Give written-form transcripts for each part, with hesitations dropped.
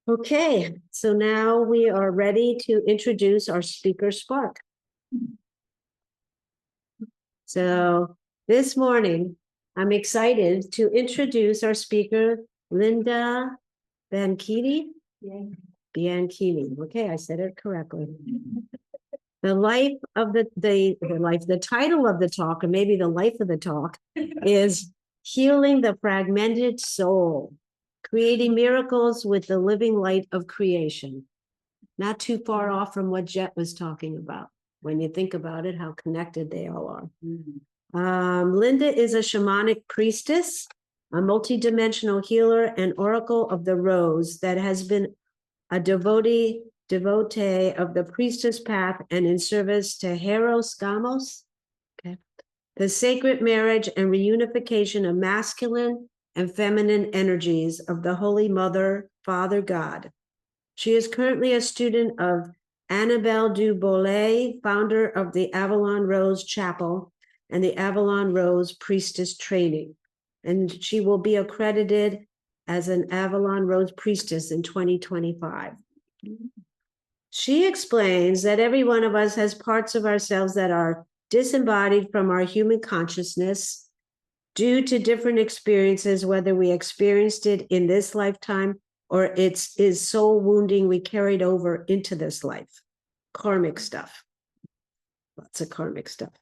Okay, so now we are ready to introduce our speaker spark. So this morning, I'm excited to introduce our speaker, Lynda Bianchini. Bianchini. Okay, I said it correctly. The title of the talk, or maybe the life of the talk, is Healing the Fragmented Soul, Creating Miracles with the Living Light of Creation. Not too far off from what Jet was talking about. When you think about it, how connected they all are. Lynda is a shamanic priestess, a multidimensional healer, and oracle of the rose that has been a devotee of the priestess path and in service to Heros Gamos, the sacred marriage and reunification of masculine and feminine energies of the Holy Mother, Father God. She is currently a student of Annabelle du Boulay, founder of the Avalon Rose Chapel and the Avalon Rose Priestess Training. And she will be accredited as an Avalon Rose Priestess in 2025. She explains that every one of us has parts of ourselves that are disembodied from our human consciousness due to different experiences, whether we experienced it in this lifetime or it is soul wounding we carried over into this life. Karmic stuff. Lots of karmic stuff.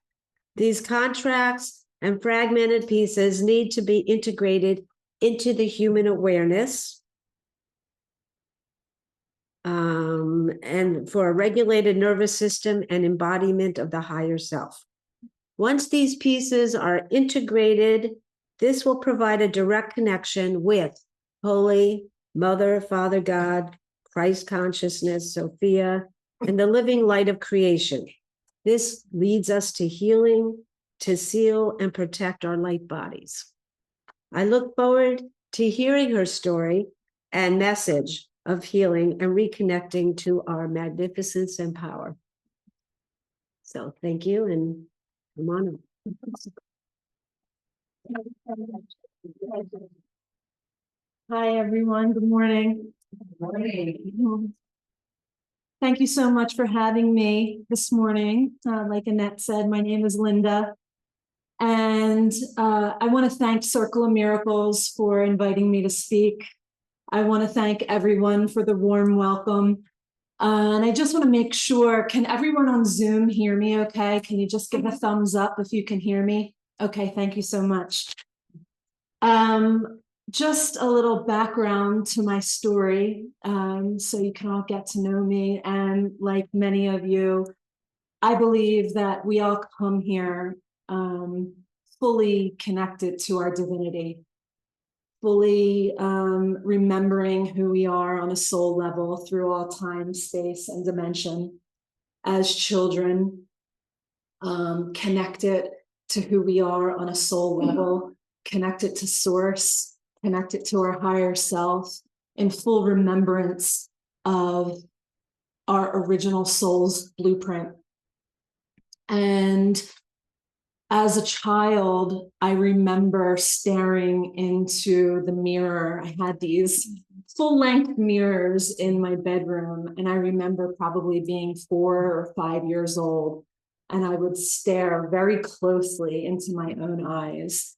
These contracts and fragmented pieces need to be integrated into the human awareness and for a regulated nervous system and embodiment of the higher self. Once these pieces are integrated, this will provide a direct connection with Holy Mother, Father God, Christ consciousness, Sophia, and the living light of creation. This leads us to healing, to seal and protect our light bodies. I look forward to hearing her story and message of healing and reconnecting to our magnificence and power. So thank you, and come on. Hi, everyone. Good morning. Good morning. Thank you so much for having me this morning. Like Annette said, my name is Lynda. And I want to thank Circle of Miracles for inviting me to speak. I want to thank everyone for the warm welcome. And I just want to make sure, can everyone on Zoom hear me okay? Can you just give a thumbs up if you can hear me? Okay, thank you so much. Just a little background to my story, so you can all get to know me. And like many of you, I believe that we all come here fully connected to our divinity, fully remembering who we are on a soul level through all time, space, and dimension. As children, connected to who we are on a soul level, connected to source, connected to our higher self, in full remembrance of our original soul's blueprint. And as a child, I remember staring into the mirror. I had these full-length mirrors in my bedroom, and I remember probably being 4 or 5 years old, and I would stare very closely into my own eyes.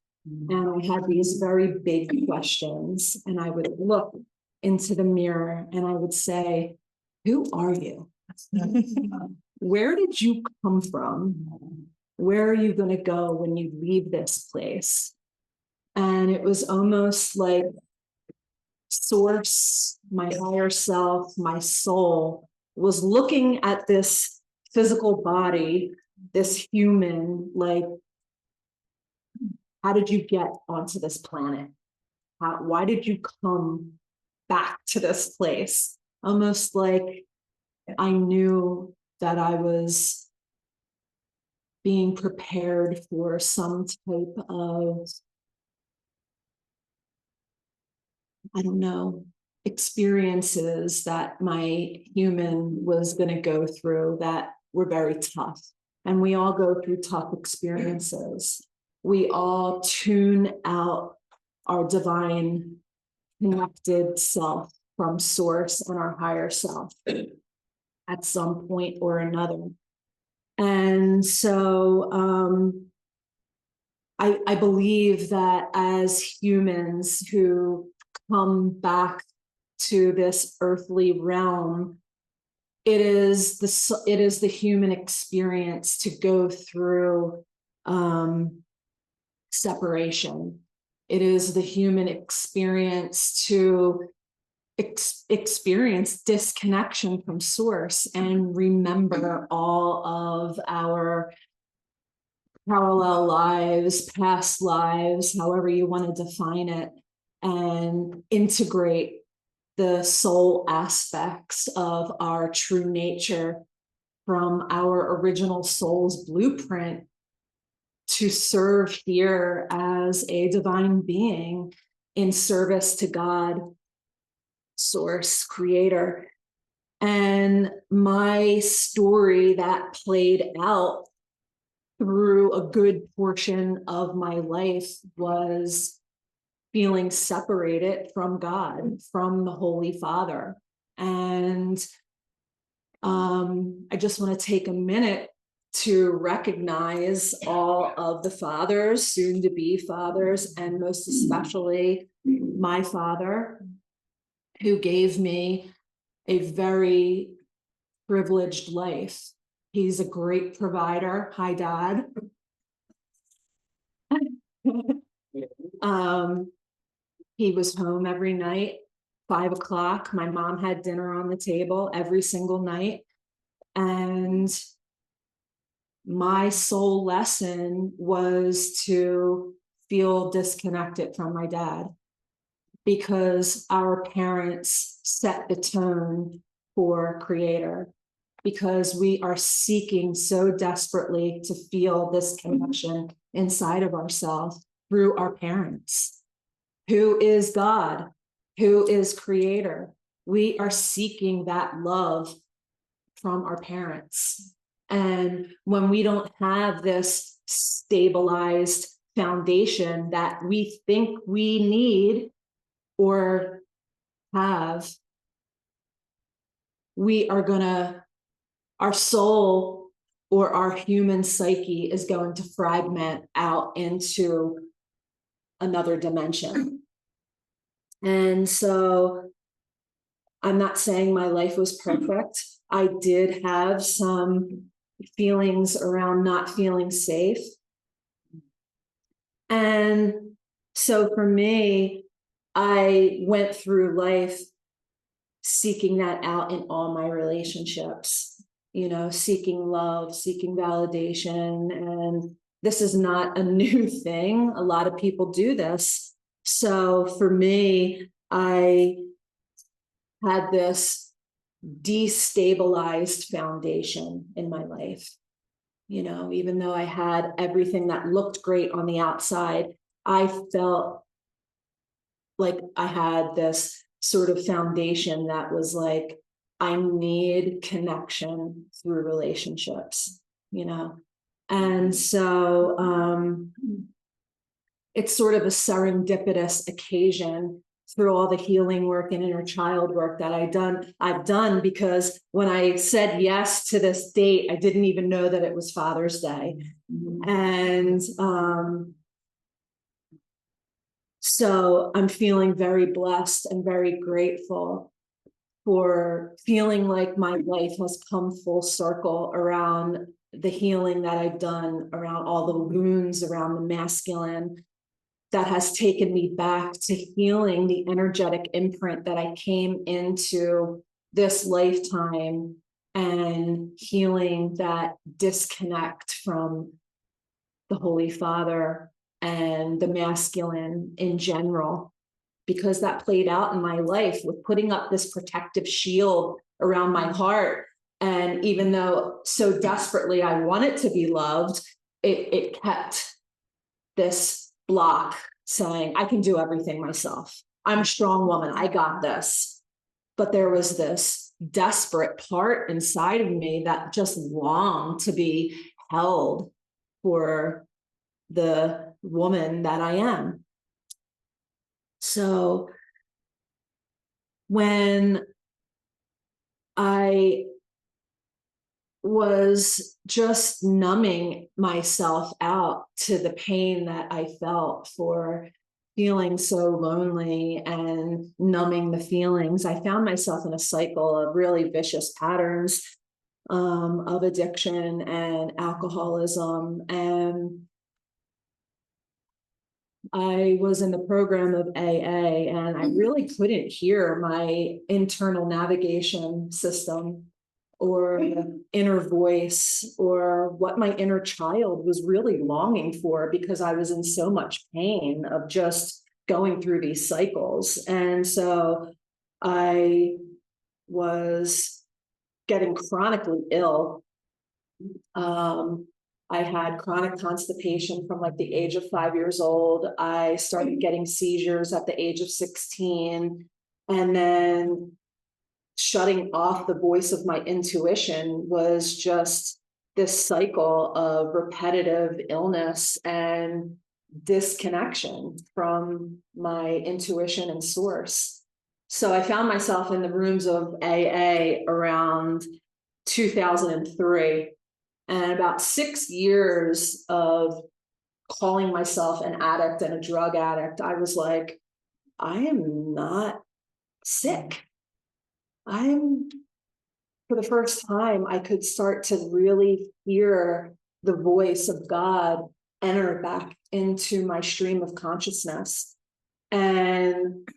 And I had these very big questions, and I would look into the mirror and I would say, who are you? Where did you come from? Where are you going to go when you leave this place? And it was almost like source, my higher self, my soul was looking at this physical body, this human, like, how did you get onto this planet? Why did you come back to this place? Almost like I knew that I was being prepared for some type of, I don't know, experiences that my human was going to go through that were very tough. And we all go through tough experiences. We all tune out our divine connected self from source and our higher self at some point or another. And so I believe that as humans who come back to this earthly realm, it is the human experience to go through separation. It is the human experience to experience disconnection from source and remember all of our parallel lives, past lives, however you want to define it, and integrate the soul aspects of our true nature from our original soul's blueprint to serve here as a divine being in service to God, source, creator. And my story that played out through a good portion of my life was feeling separated from God, from the Holy Father. And I just want to take a minute to recognize all of the fathers, soon to be fathers, and most especially my father, who gave me a very privileged life. He's a great provider. Hi, Dad. He was home every night, 5 o'clock. My mom had dinner on the table every single night. And my sole lesson was to feel disconnected from my dad, because our parents set the tone for creator, because we are seeking so desperately to feel this connection inside of ourselves through our parents. Who is God? Who is creator? We are seeking that love from our parents. And when we don't have this stabilized foundation that we think we need or have, we are gonna, our soul or our human psyche is going to fragment out into another dimension. And so I'm not saying my life was perfect. I did have some feelings around not feeling safe. And so for me, I went through life seeking that out in all my relationships, you know, seeking love, seeking validation. And this is not a new thing. A lot of people do this. So for me, I had this destabilized foundation in my life. You know, even though I had everything that looked great on the outside, I felt like I had this sort of foundation that was like, I need connection through relationships, you know? And so it's sort of a serendipitous occasion through all the healing work and inner child work that I've done, because when I said yes to this date, I didn't even know that it was Father's Day. And so I'm feeling very blessed and very grateful for feeling like my life has come full circle around the healing that I've done, around all the wounds around the masculine, that has taken me back to healing the energetic imprint that I came into this lifetime, and healing that disconnect from the Holy Father and the masculine in general, because that played out in my life with putting up this protective shield around my heart. And even though so desperately I wanted to be loved, it kept this block saying, I can do everything myself. I'm a strong woman. I got this. But there was this desperate part inside of me that just longed to be held for the woman that I am. So when I was just numbing myself out to the pain that I felt for feeling so lonely and numbing the feelings, I found myself in a cycle of really vicious patterns of addiction and alcoholism. And I was in the program of AA, and I really couldn't hear my internal navigation system or inner voice or what my inner child was really longing for, because I was in so much pain of just going through these cycles. And so I was getting chronically ill. I had chronic constipation from like the age of 5 years old. I started getting seizures at the age of 16. And then shutting off the voice of my intuition was just this cycle of repetitive illness and disconnection from my intuition and source. So I found myself in the rooms of AA around 2003. And about 6 years of calling myself an addict and a drug addict, I was like, I am not sick. For the first time, I could start to really hear the voice of God enter back into my stream of consciousness. And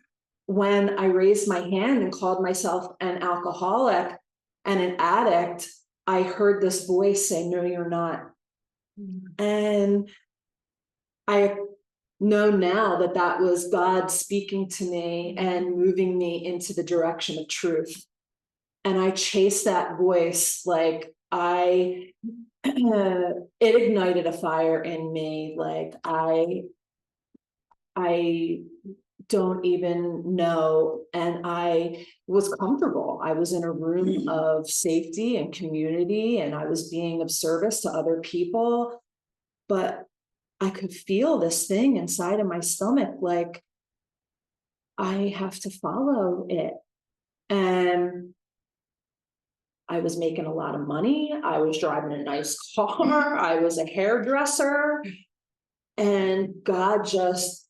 when I raised my hand and called myself an alcoholic and an addict, I heard this voice say, no, you're not. And I know now that that was God speaking to me and moving me into the direction of truth. And I chased that voice, like it ignited a fire in me. Like I don't even know. And I was comfortable. I was in a room of safety and community, and I was being of service to other people. But I could feel this thing inside of my stomach, like I have to follow it. And I was making a lot of money. I was driving a nice car. I was a hairdresser. And God just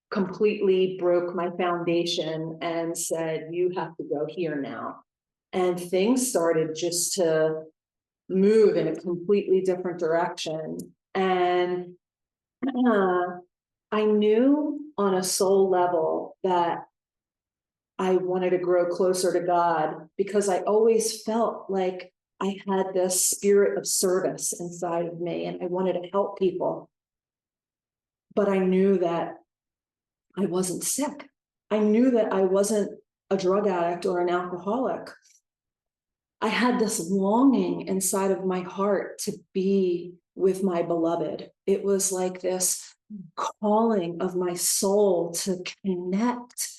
completely broke my foundation and said, you have to go here now. And things started just to move in a completely different direction. And I knew on a soul level that I wanted to grow closer to God, because I always felt like I had this spirit of service inside of me and I wanted to help people. But I knew that I wasn't sick. I knew that I wasn't a drug addict or an alcoholic. I had this longing inside of my heart to be with my beloved. It was like this calling of my soul to connect.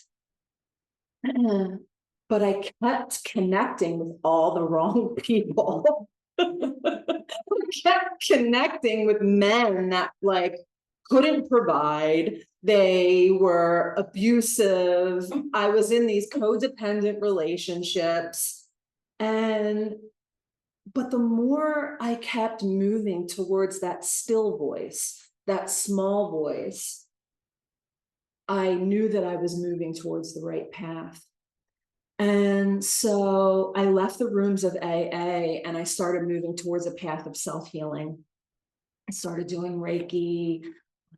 But I kept connecting with all the wrong people. I kept connecting with men that like couldn't provide. They were abusive. I was in these codependent relationships. But the more I kept moving towards that still voice, that small voice, I knew that I was moving towards the right path. And so I left the rooms of AA and I started moving towards a path of self-healing. I started doing Reiki.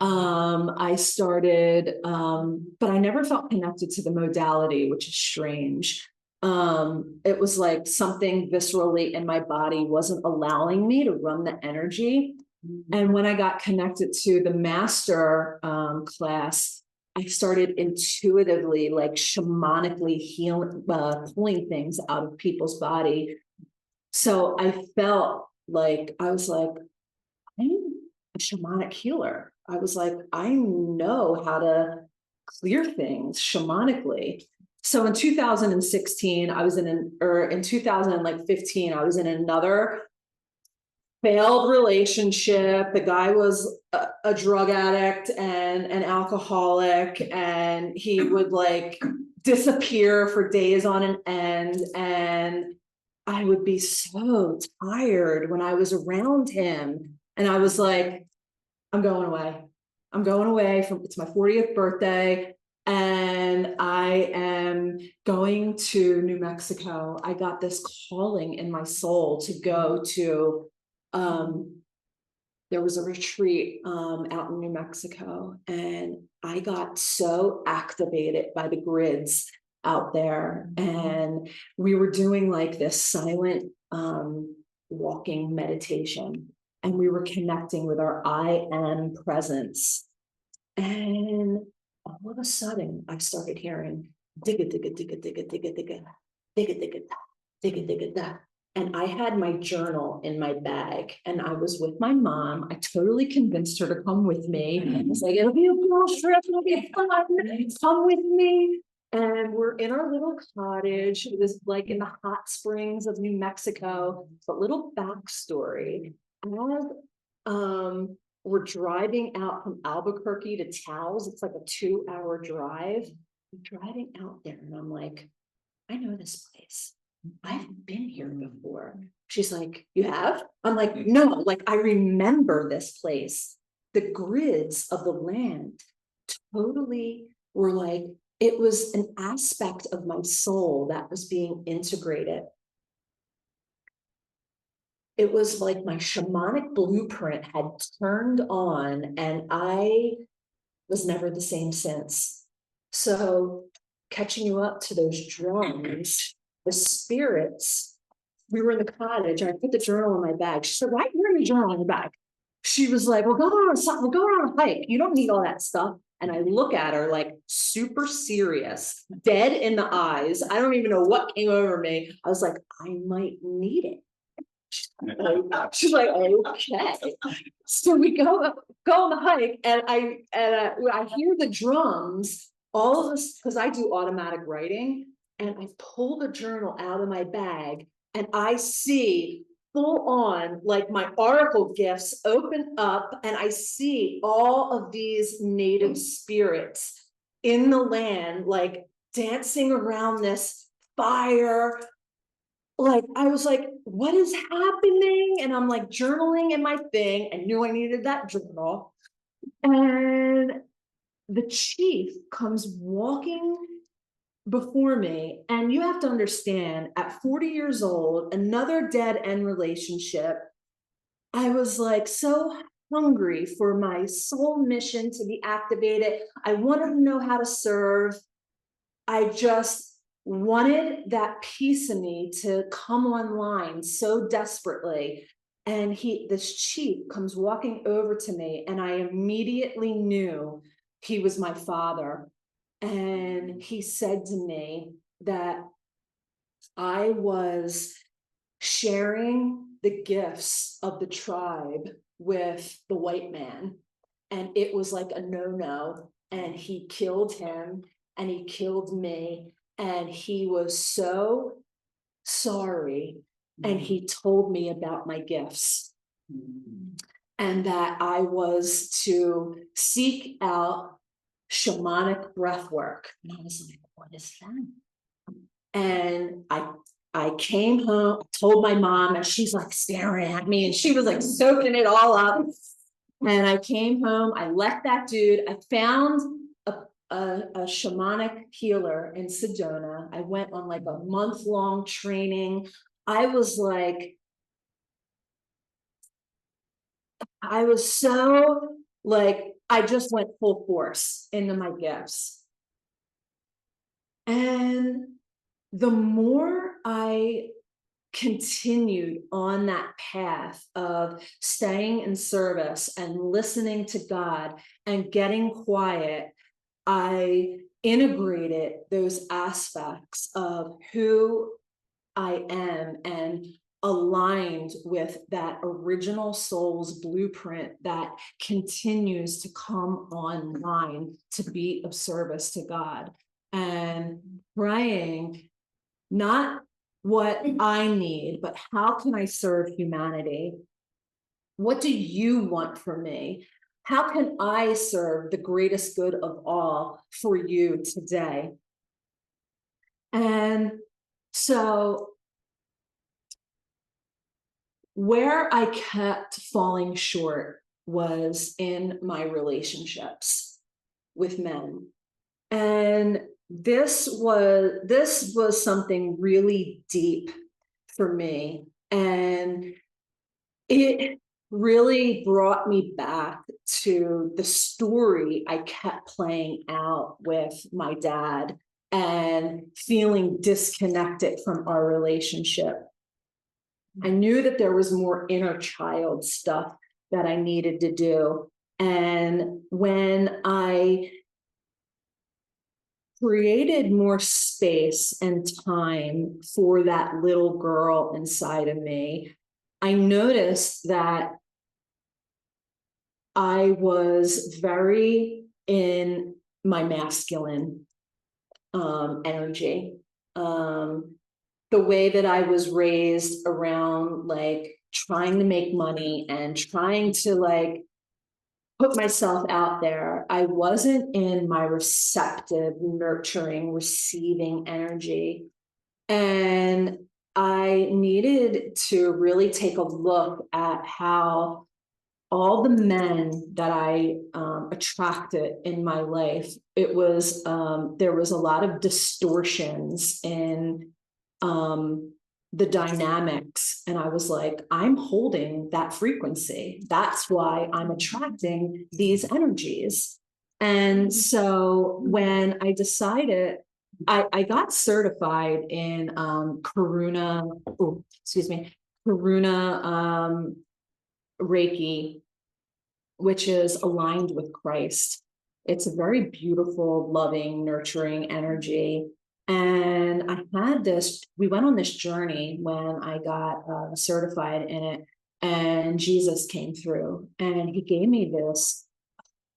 I started, but I never felt connected to the modality, which is strange. It was like something viscerally in my body wasn't allowing me to run the energy. And when I got connected to the master class, I started intuitively, like shamanically healing, pulling things out of people's body. So I felt like, I was like, I'm a shamanic healer. I was like, I know how to clear things shamanically. So in 2016, I was in 2015, I was in another failed relationship. The guy was a drug addict and an alcoholic, and he would like disappear for days on an end, and I would be so tired when I was around him. And I was like, I'm going away. I'm going away from, it's my 40th birthday, and I am going to New Mexico. I got this calling in my soul to go to, there was a retreat out in New Mexico, and I got so activated by the grids out there, and we were doing like this silent walking meditation, and we were connecting with our I am presence. And all of a sudden I started hearing digga digga digga digga digga digga digga digga digga digga digga. And I had my journal in my bag, and I was with my mom. I totally convinced her to come with me. I was like, it'll be a girl trip, it'll be fun, come with me. And we're in our little cottage. It was like in the hot springs of New Mexico. But little backstory, as we're driving out from Albuquerque to Taos, it's like a 2-hour drive. I'm driving out there, and I'm like, I know this place. I've been here before. She's like, you have? I'm like, no, like I remember this place. The grids of the land totally were like, it was an aspect of my soul that was being integrated. It was like my shamanic blueprint had turned on, and I was never the same since. So catching you up to those drums, the spirits, we were in the cottage, and I put the journal in my bag. She said, why are you wearing a journal in your bag? She was like, we're going on a hike. You don't need all that stuff. And I look at her like super serious, dead in the eyes. I don't even know what came over me. I was like, I might need it. She's like, okay. So we go on the hike, and I hear the drums, all of this, because I do automatic writing, and I pull the journal out of my bag, and I see full on, like my oracle gifts open up, and I see all of these native spirits in the land, like dancing around this fire. Like, I was like, what is happening? And I'm like journaling in my thing. I knew I needed that journal. And the chief comes walking before me. And you have to understand, at 40 years old, another dead end relationship, I was like so hungry for my soul mission to be activated. I wanted to know how to serve. I just wanted that piece of me to come online so desperately. And this chief comes walking over to me, and I immediately knew he was my father. And he said to me that I was sharing the gifts of the tribe with the white man, and it was like a no-no, and he killed him, and he killed me, and he was so sorry, and he told me about my gifts, and that I was to seek out shamanic breath work. And I was like, what is that? And I came home, told my mom, and she's like staring at me, and she was like soaking it all up. And I came home, I left that dude, I found a shamanic healer in Sedona. I went on like a month-long training. I was so like, I just went full force into my gifts. And the more I continued on that path of staying in service and listening to God and getting quiet, I integrated those aspects of who I am and aligned with that original soul's blueprint that continues to come online to be of service to God, and praying not what I need, but how can I serve humanity? What do you want from me? How can I serve the greatest good of all for you today? And so where I kept falling short was in my relationships with men. And this was something really deep for me. And it really brought me back to the story I kept playing out with my dad and feeling disconnected from our relationship. I knew that there was more inner child stuff that I needed to do. And when I created more space and time for that little girl inside of me, I noticed that I was very in my masculine energy. The way that I was raised around like trying to make money and trying to like put myself out there, I wasn't in my receptive, nurturing, receiving energy. And I needed to really take a look at how all the men that I attracted in my life, it was there was a lot of distortions in the dynamics, and I was like, I'm holding that frequency. That's why I'm attracting these energies. And so when I decided, I got certified in Karuna, oh, excuse me, Karuna Reiki, which is aligned with Christ. It's a very beautiful, loving, nurturing energy. And we went on this journey when I got certified in it, and Jesus came through and he gave me this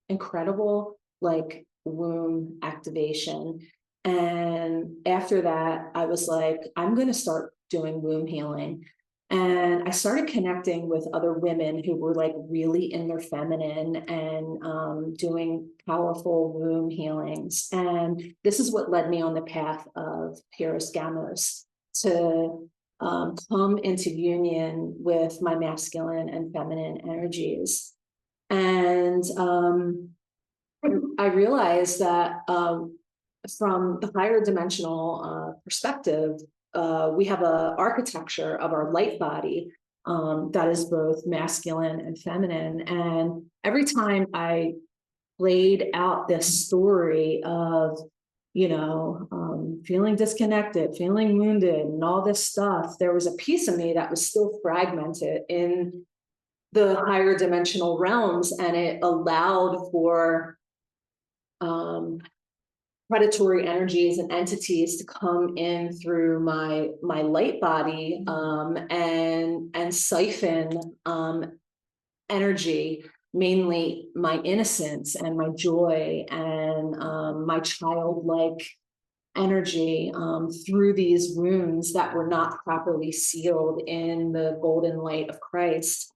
incredible, like, womb activation. And after that, I was like, I'm going to start doing womb healing. And I started connecting with other women who were like really in their feminine and doing powerful womb healings. And this is what led me on the path of Paris Gamos to come into union with my masculine and feminine energies. And I realized that from the higher dimensional perspective, we have a architecture of our light body that is both masculine and feminine. And every time I played out this story of, feeling disconnected, feeling wounded, and all this stuff, there was a piece of me that was still fragmented in the higher dimensional realms, and it allowed for predatory energies and entities to come in through my light body and siphon energy, mainly my innocence and my joy and my childlike energy through these wounds that were not properly sealed in the golden light of Christ.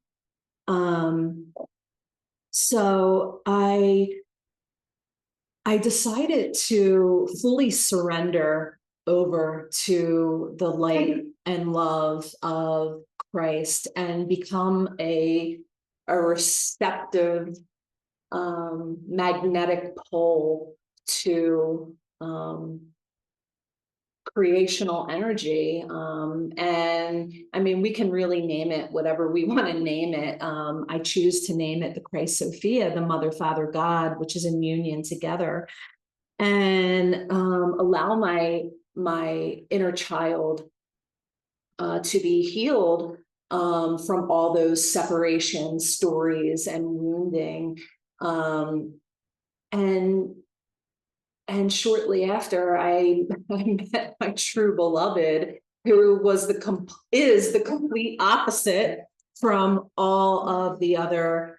So I decided to fully surrender over to the light and love of Christ and become a receptive, magnetic pole to creational energy. And I mean, we can really name it whatever we want to name it. I choose to name it the Christ Sophia, the Mother, Father, God, which is in union together, and allow my inner child to be healed from all those separation stories and wounding. And shortly after, I met my true beloved, who is the complete opposite from all of the other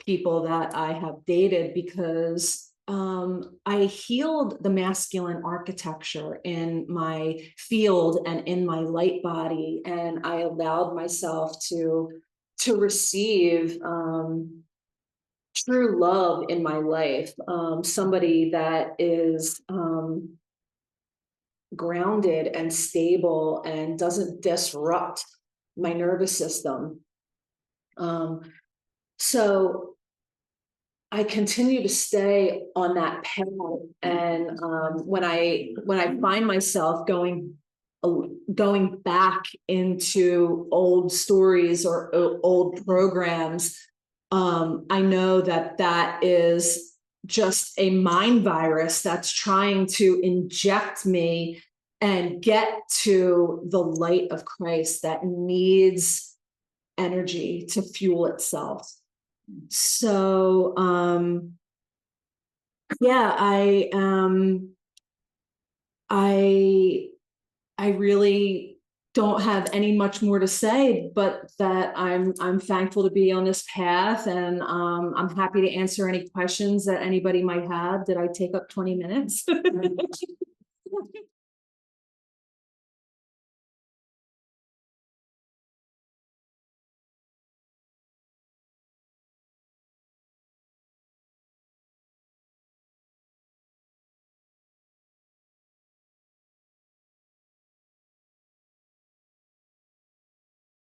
people that I have dated, because I healed the masculine architecture in my field and in my light body, and I allowed myself to receive true love in my life, somebody that is grounded and stable and doesn't disrupt my nervous system. So I continue to stay on that path, and when I find myself going back into old stories or old programs, I know that is just a mind virus that's trying to inject me and get to the light of Christ that needs energy to fuel itself. So yeah, I really don't have any much more to say, but that I'm thankful to be on this path, and I'm happy to answer any questions that anybody might have. Did I take up 20 minutes?